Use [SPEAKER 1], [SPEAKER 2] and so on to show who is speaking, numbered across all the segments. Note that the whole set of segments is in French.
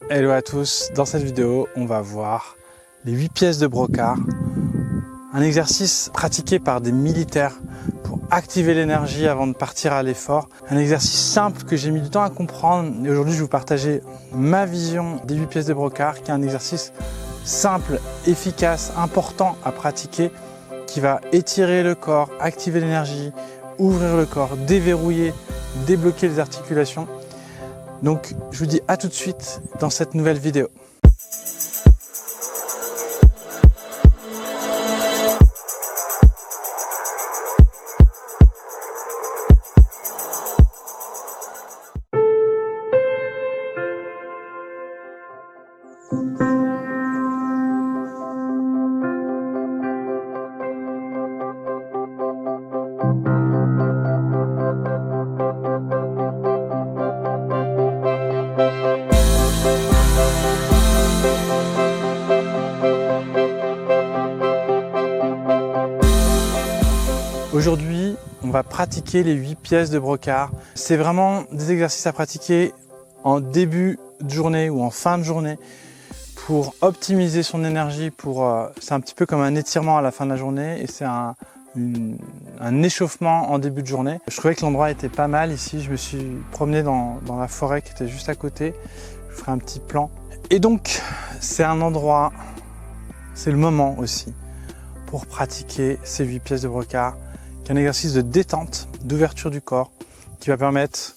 [SPEAKER 1] Hello à tous, dans cette vidéo on va voir les 8 pièces de brocard, un exercice pratiqué par des militaires pour activer l'énergie avant de partir à l'effort, un exercice simple que j'ai mis du temps à comprendre et aujourd'hui je vais vous partager ma vision des 8 pièces de brocard qui est un exercice simple, efficace, important à pratiquer qui va étirer le corps, activer l'énergie, ouvrir le corps, déverrouiller, débloquer les articulations. Donc je vous dis à tout de suite dans cette nouvelle vidéo. Aujourd'hui, on va pratiquer les 8 pièces de brocard. C'est vraiment des exercices à pratiquer en début de journée ou en fin de journée pour optimiser son énergie. C'est un petit peu comme un étirement à la fin de la journée et c'est un échauffement en début de journée. Je trouvais que l'endroit était pas mal ici. Je me suis promené dans la forêt qui était juste à côté. Je ferai un petit plan. Et donc, c'est un endroit, c'est le moment aussi pour pratiquer ces 8 pièces de brocard. Un exercice de détente, d'ouverture du corps qui va permettre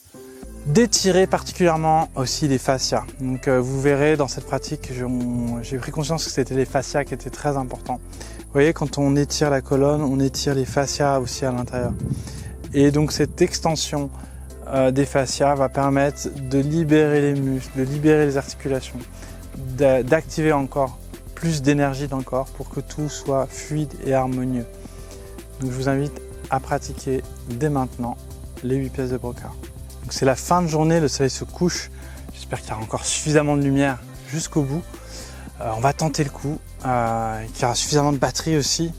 [SPEAKER 1] d'étirer particulièrement aussi les fascias. Donc vous verrez dans cette pratique, j'ai pris conscience que c'était les fascias qui étaient très importants. Vous voyez, quand on étire la colonne, on étire les fascias aussi à l'intérieur. Et donc cette extension des fascias va permettre de libérer les muscles, de libérer les articulations, d'activer encore plus d'énergie dans le corps pour que tout soit fluide et harmonieux. Donc je vous invite à pratiquer dès maintenant les 8 pièces de brocard. Donc c'est la fin de journée, le soleil se couche. J'espère qu'il y aura encore suffisamment de lumière jusqu'au bout. On va tenter le coup, qu'il y aura suffisamment de batterie aussi.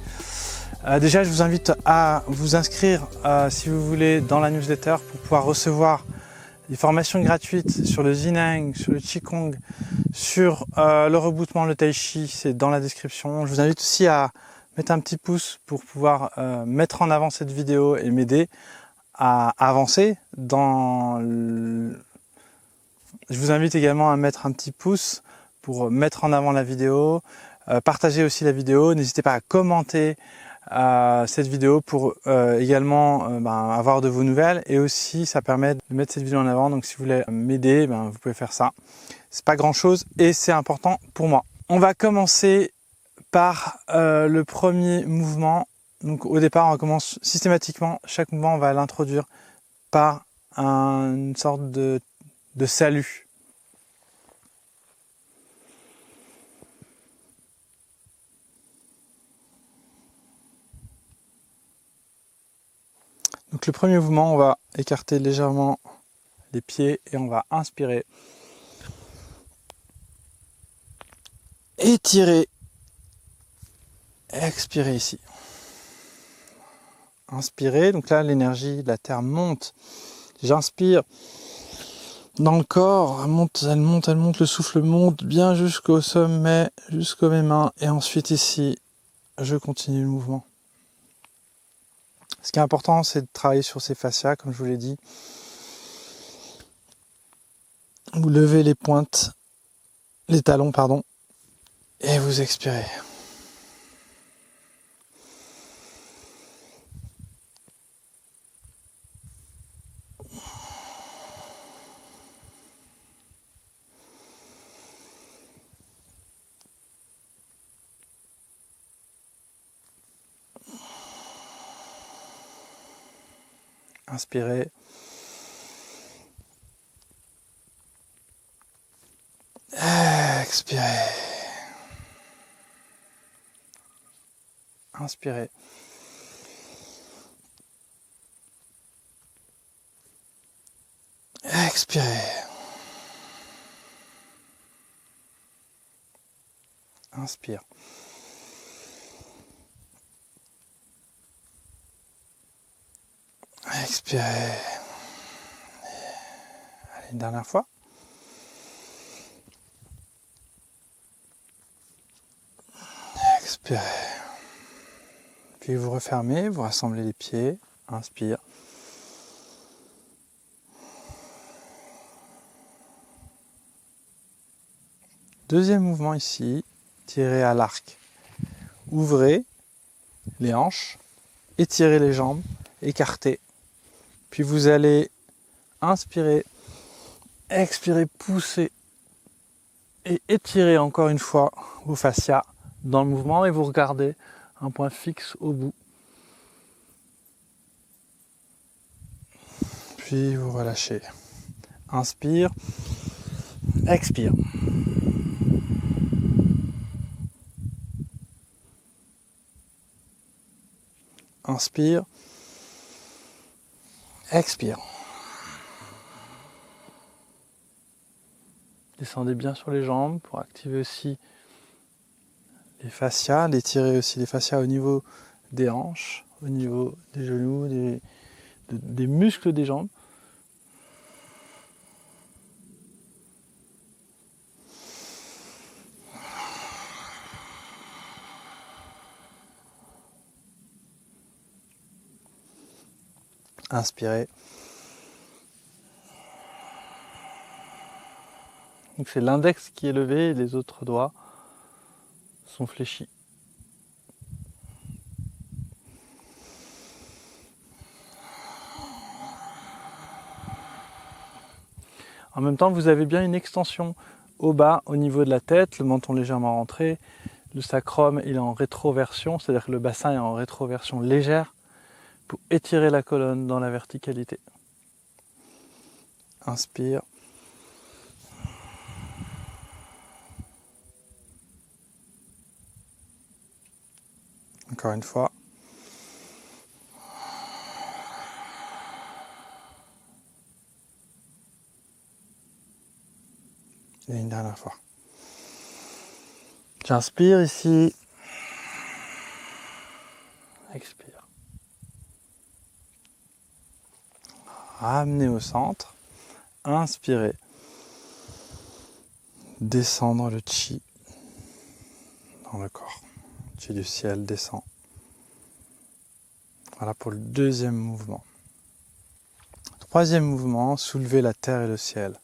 [SPEAKER 1] Déjà, je vous invite à vous inscrire, si vous voulez, dans la newsletter pour pouvoir recevoir des formations gratuites sur le Zineng, sur le Qigong, sur le rebootement, le Tai Chi, c'est dans la description. Je vous invite aussi à mettre un petit pouce pour pouvoir mettre en avant cette vidéo et m'aider à avancer Je vous invite également à mettre un petit pouce pour mettre en avant la vidéo, partager aussi la vidéo, n'hésitez pas à commenter cette vidéo pour également avoir de vos nouvelles et aussi ça permet de mettre cette vidéo en avant, donc si vous voulez m'aider, vous pouvez faire ça. C'est pas grand chose et c'est important pour moi. On va commencer par le premier mouvement. Donc au départ, on commence systématiquement, chaque mouvement, on va l'introduire par une sorte de salut. Donc le premier mouvement, on va écarter légèrement les pieds et on va inspirer. Étirer. Expirer ici. Inspirer, donc là l'énergie de la terre monte. J'inspire dans le corps, elle monte, le souffle monte bien jusqu'au sommet, jusqu'aux mes mains. Et ensuite ici, je continue le mouvement. Ce qui est important, c'est de travailler sur ces fascias, comme je vous l'ai dit. Vous levez les pointes, les talons, pardon, et vous expirez. Inspirez. Expirez. Inspirez. Expirez. Inspire. Expirez. Allez, une dernière fois. Expirez. Puis vous refermez, vous rassemblez les pieds. Inspire. Deuxième mouvement ici, tirez à l'arc. Ouvrez les hanches, étirez les jambes, écartez. Puis vous allez inspirer, expirer, pousser et étirer encore une fois vos fascias dans le mouvement et vous regardez un point fixe au bout. Puis vous relâchez. Inspire, expire. Inspire, expire. Descendez bien sur les jambes pour activer aussi les fascias, étirer aussi les fascias au niveau des hanches, au niveau des genoux, des muscles des jambes. Inspirez. Donc c'est l'index qui est levé et les autres doigts sont fléchis. En même temps, vous avez bien une extension au bas, au niveau de la tête, le menton légèrement rentré, le sacrum il est en rétroversion, c'est-à-dire que le bassin est en rétroversion légère pour étirer la colonne dans la verticalité. Inspire. Encore une fois. Et une dernière fois. J'inspire ici. Expire. Ramenez au centre. Inspirez. Descendre le chi dans le corps. Le chi du ciel descend. Voilà pour le deuxième mouvement. Troisième mouvement, soulever la terre et le ciel.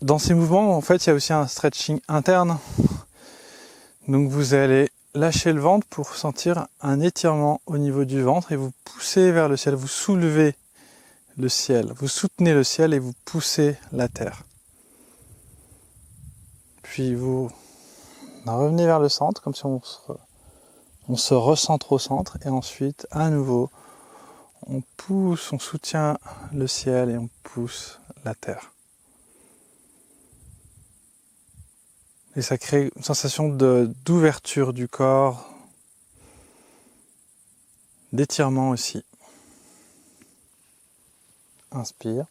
[SPEAKER 1] Dans ces mouvements, en fait, il y a aussi un stretching interne. Donc vous allez lâcher le ventre pour sentir un étirement au niveau du ventre et vous poussez vers le ciel, vous soulevez le ciel, vous soutenez le ciel et vous poussez la terre. Puis vous revenez vers le centre, comme si on se recentre au centre et ensuite, à nouveau, on pousse, on soutient le ciel et on pousse la terre. Et ça crée une sensation d'ouverture du corps, d'étirement aussi. Inspire.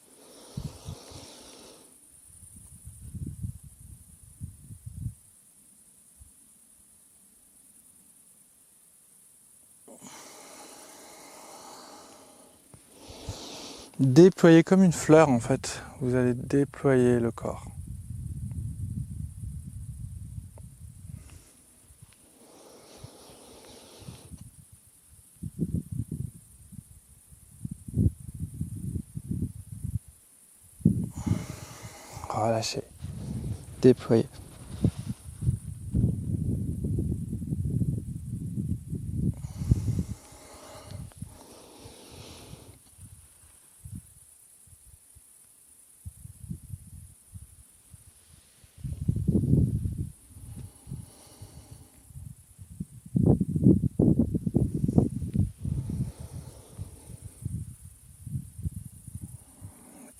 [SPEAKER 1] Déployez comme une fleur en fait. Vous allez déployer le corps. Relâchez. Déployez.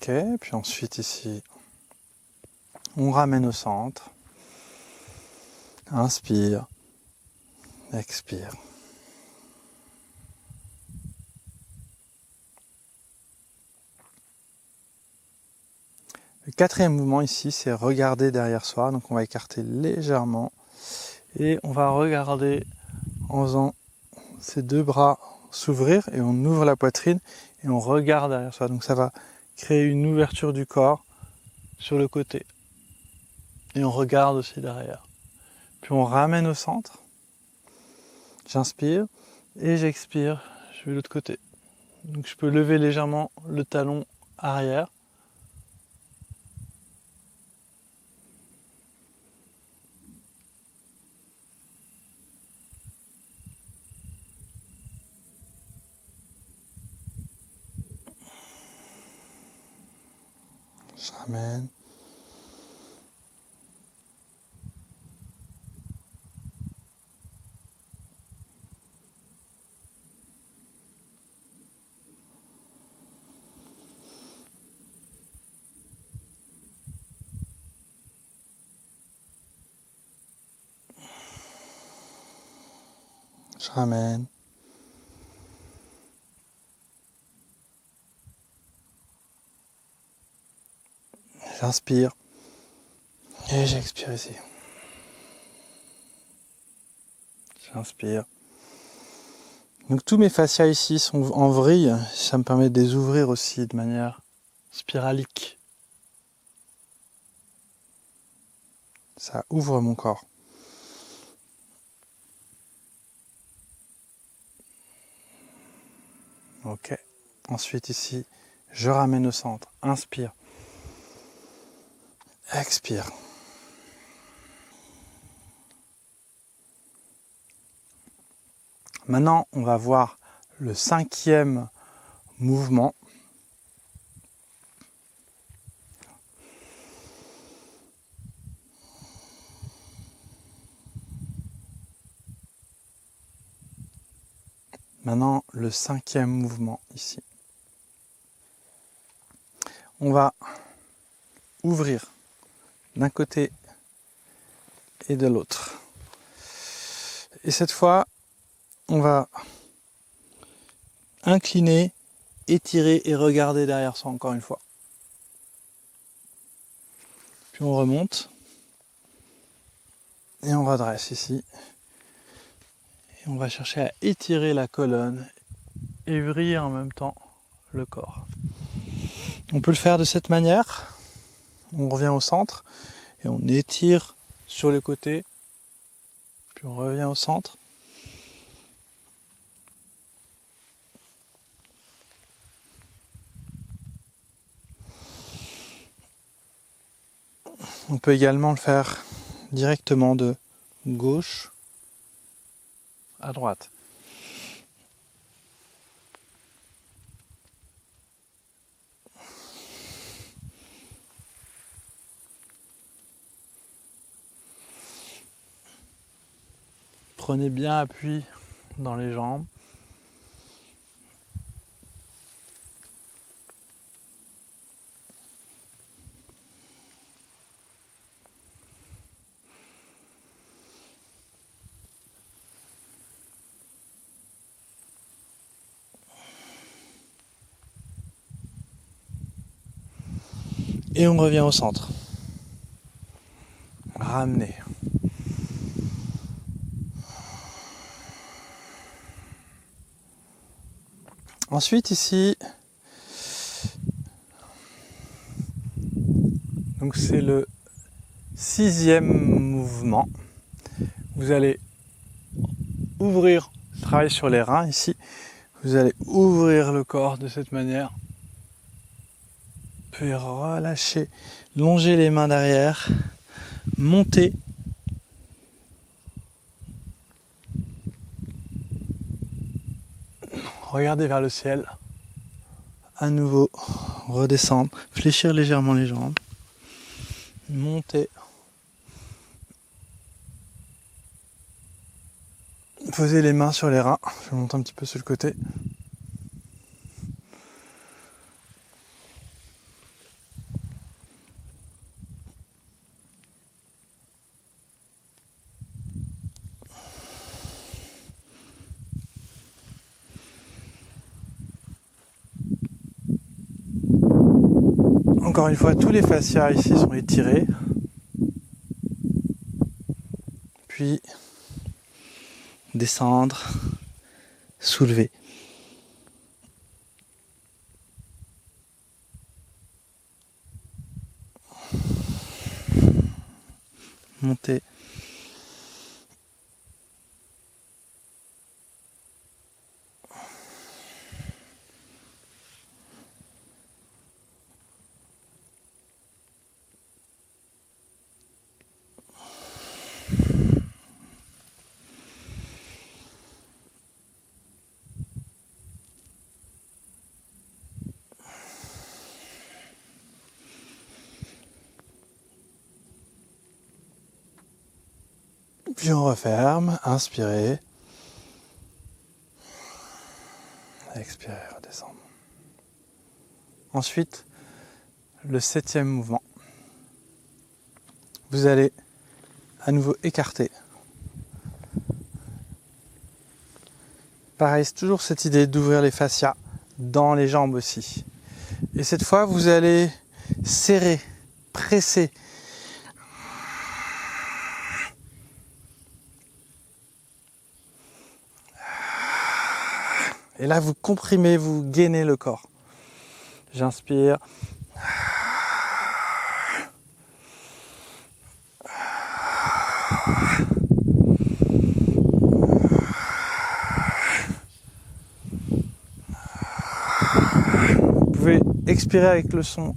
[SPEAKER 1] Ok, puis ensuite ici, on ramène au centre. Inspire. Expire. Le quatrième mouvement ici, c'est regarder derrière soi. Donc on va écarter légèrement et on va regarder en faisant ces deux bras s'ouvrir et on ouvre la poitrine et on regarde derrière soi. Donc ça va créer une ouverture du corps sur le côté. Et on regarde aussi derrière. Puis on ramène au centre. J'inspire et j'expire. Je vais de l'autre côté. Donc je peux lever légèrement le talon arrière. Je ramène. Je ramène. J'inspire. Et j'expire ici. J'inspire. Donc tous mes fascias ici sont en vrille. Ça me permet de les ouvrir aussi de manière spiralique. Ça ouvre mon corps. Ok. Ensuite ici, je ramène au centre. Inspire. Expire. Maintenant, on va voir le 5e mouvement. Maintenant, le 5e mouvement ici. On va ouvrir d'un côté et de l'autre. Et cette fois, on va incliner, étirer et regarder derrière soi encore une fois. Puis on remonte et on redresse ici. Et on va chercher à étirer la colonne et ouvrir en même temps le corps. On peut le faire de cette manière. On revient au centre et on étire sur le côté. Puis on revient au centre. On peut également le faire directement de gauche à droite. Prenez bien appui dans les jambes. Et on revient au centre. Ramener. Ensuite ici, donc c'est le 6e mouvement. Vous allez ouvrir, travailler sur les reins ici. Vous allez ouvrir le corps de cette manière. Puis relâcher, longer les mains derrière, monter. Regardez vers le ciel. À nouveau, redescendre, fléchir légèrement les jambes. Monter. Posez les mains sur les reins. Je monte un petit peu sur le côté. Encore une fois, tous les fascias ici sont étirés. Puis descendre, soulever. monter. Puis on referme, inspirez, expirez, redescendre. Ensuite, le 7e mouvement. Vous allez à nouveau écarter. Pareil, c'est toujours cette idée d'ouvrir les fascias dans les jambes aussi. Et cette fois, vous allez serrer, presser. Et là, vous comprimez, vous gainez le corps. J'inspire. Vous pouvez expirer avec le son.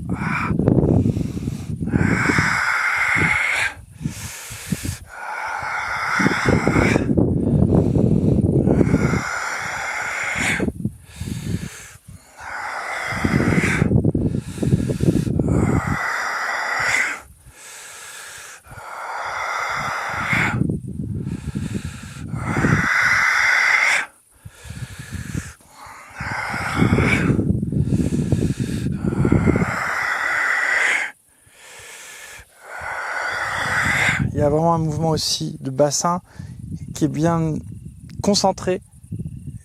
[SPEAKER 1] Il y a vraiment un mouvement aussi de bassin qui est bien concentré.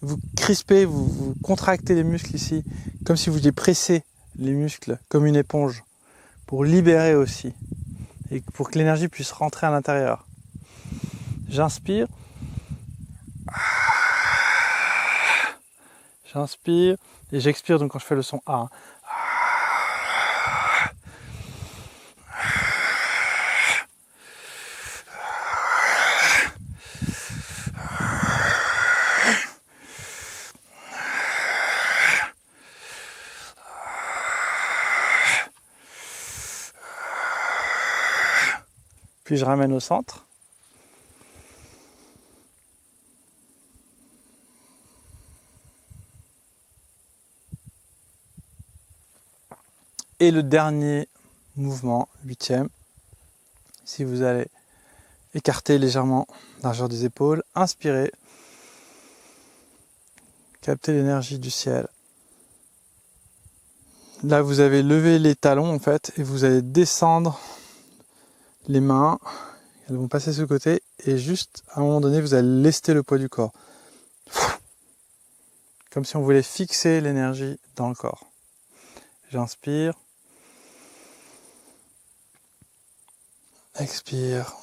[SPEAKER 1] Vous crispez, vous contractez les muscles ici, comme si vous vouliez presser les muscles comme une éponge, pour libérer aussi, et pour que l'énergie puisse rentrer à l'intérieur. J'inspire. J'inspire et j'expire donc quand je fais le son A. Puis je ramène au centre. Et le dernier mouvement, 8e, si vous allez écarter légèrement la largeur des épaules, inspirez, captez l'énergie du ciel. Là, vous avez levé les talons en fait, et vous allez descendre les mains, elles vont passer ce côté, et juste à un moment donné, vous allez lester le poids du corps. Comme si on voulait fixer l'énergie dans le corps. J'inspire. Expire.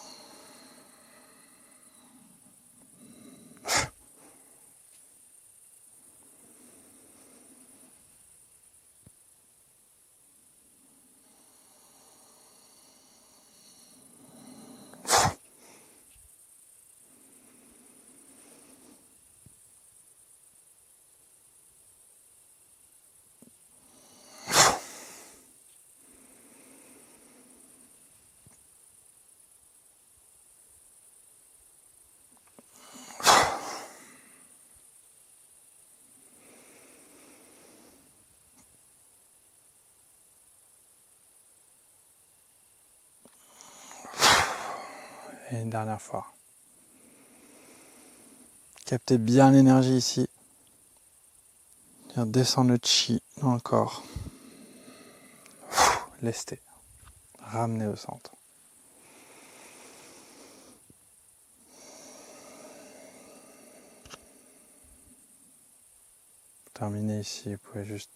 [SPEAKER 1] Et une dernière fois. Captez bien l'énergie ici. Descendre le chi dans le corps. Lester. Ramener au centre. Terminer ici, vous pouvez juste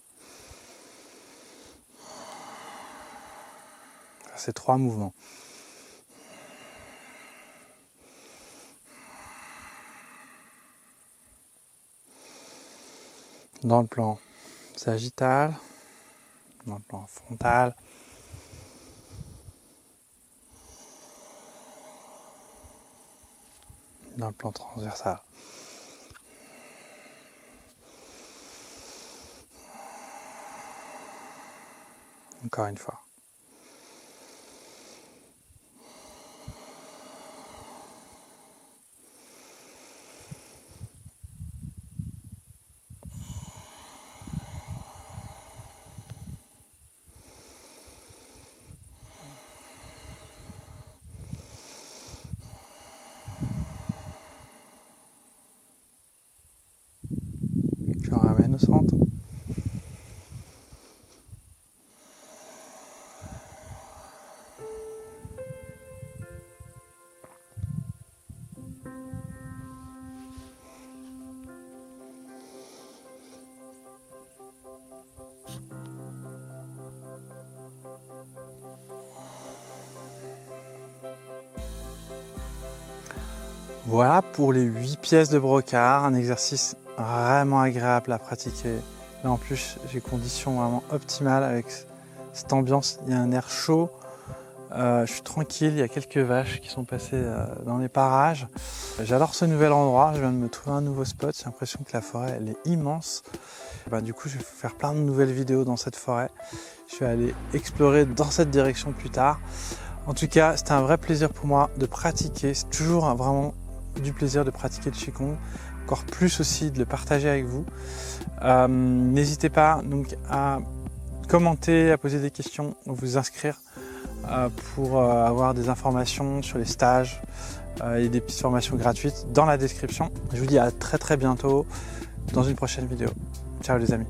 [SPEAKER 1] faire ces 3 mouvements. Dans le plan sagittal, dans le plan frontal, dans le plan transversal. Encore une fois. Je le ramène au centre. Voilà pour les 8 pièces de brocart, un exercice vraiment agréable à pratiquer. Là en plus j'ai conditions vraiment optimales avec cette ambiance, il y a un air chaud, je suis tranquille, il y a quelques vaches qui sont passées dans les parages. J'adore ce nouvel endroit, je viens de me trouver un nouveau spot, j'ai l'impression que la forêt elle est immense. Du coup je vais faire plein de nouvelles vidéos dans cette forêt, je vais aller explorer dans cette direction plus tard. En tout cas c'était un vrai plaisir pour moi de pratiquer, c'est toujours vraiment du plaisir de pratiquer le Qigong, encore plus aussi de le partager avec vous. N'hésitez pas donc à commenter, à poser des questions, à vous inscrire pour avoir des informations sur les stages et des petites formations gratuites dans la description. Je vous dis à très bientôt dans une prochaine vidéo. Ciao les amis.